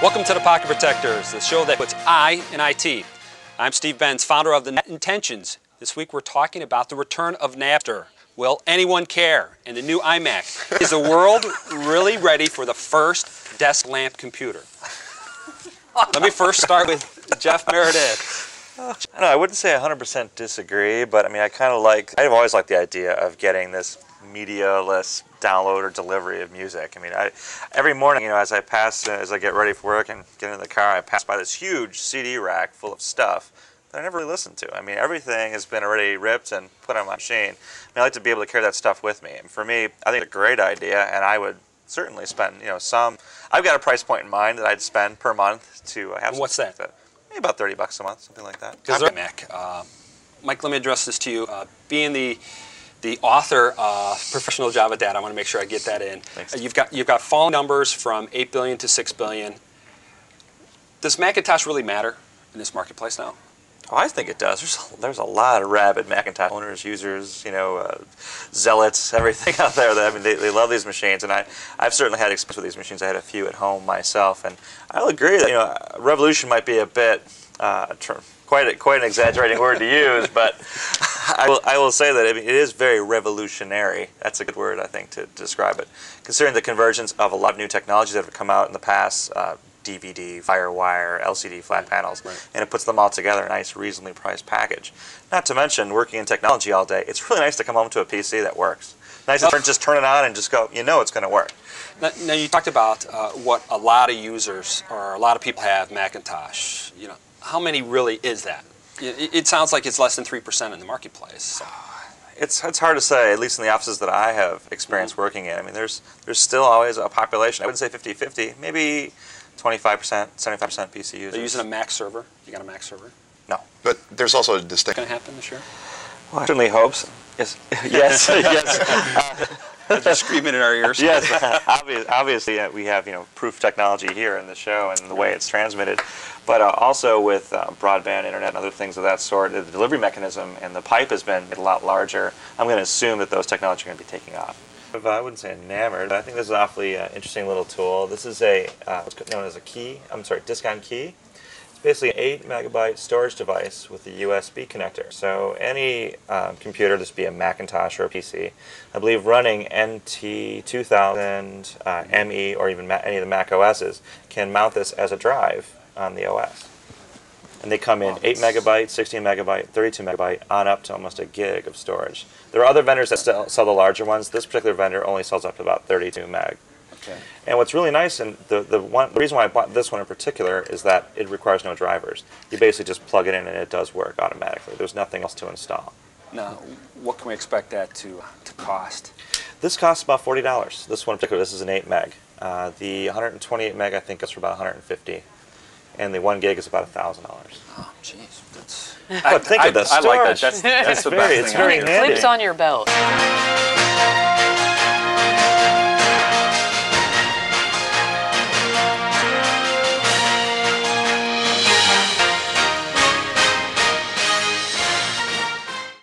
Welcome to the Pocket Protectors, the show that puts I in IT. I'm Steve Benz, founder of the Net Intentions. This week we're talking about the return of Napster. Will anyone care? And the new iMac. Is the world really ready for the first desk lamp computer? Let me first start with Jeff Meredith. I wouldn't say 100% disagree, but I mean, I've always liked the idea of getting this media-less download or delivery of music. I mean, every morning, as I get ready for work and get into the car, I pass by this huge CD rack full of stuff that I never really listened to. I mean, everything has been already ripped and put on my machine. I like to be able to carry that stuff with me. And for me, I think it's a great idea, and I would certainly spend, I've got a price point in mind that I'd spend per month to have. What's that? Maybe about $30 a month, something like that. Mac. Mike, let me address this to you. Being the author of Professional Java Data, I want to make sure I get that in. You've got falling numbers from 8 billion to 6 billion. Does Macintosh really matter in this marketplace now? Oh, I think it does. There's a lot of rabid Macintosh owners, users, zealots, everything out there. They love these machines, and I've certainly had experience with these machines. I had a few at home myself, and I'll agree that revolution might be a bit quite an exaggerating word to use, but I will say that it is very revolutionary. That's a good word, I think, to describe it. Considering the convergence of a lot of new technologies that have come out in the past. DVD, Firewire, LCD flat panels, and it puts them all together in a nice, reasonably priced package. Not to mention, working in technology all day, it's really nice to come home to a PC that works. Nice to just turn it on and just go, it's going to work. Now you talked about what a lot of users or a lot of people have Macintosh. How many really is that? It sounds like it's less than 3% in the marketplace. So. It's hard to say, at least in the offices that I have experience working in. I mean, there's still always a population. I wouldn't say 50-50, maybe 25%, 75% PC users. Are you using a Mac server? You got a Mac server? No. But there's also a distinct... Going to happen this year? Well, I certainly hope so. Yes. Yes. Yes. They're screaming in our ears. Yes. Obviously, we have proof technology here in the show and the way it's transmitted, but also with broadband internet and other things of that sort, the delivery mechanism and the pipe has been a lot larger. I'm going to assume that those technologies are going to be taking off. I wouldn't say enamored, but I think this is an awfully interesting little tool. This is what's known as a disk on key. It's basically an 8 megabyte storage device with a USB connector. So any computer, this be a Macintosh or a PC, I believe running NT 2000, ME, or even any of the Mac OSs, can mount this as a drive on the OS. And they come in 8 megabyte, 16 megabyte, 32 megabyte, on up to almost a gig of storage. There are other vendors that sell the larger ones. This particular vendor only sells up to about 32 meg. Okay. And what's really nice, and the reason why I bought this one in particular, is that it requires no drivers. You basically just plug it in and it does work automatically. There's nothing else to install. Now, what can we expect that to cost? This costs about $40. This one in particular, this is an 8 meg. The 128 meg, I think, is for about $150. And the 1 gig is about $1,000. Oh, jeez, that's. But think of the storage. I like that. That's the best thing. It's very handy. Clips on your belt.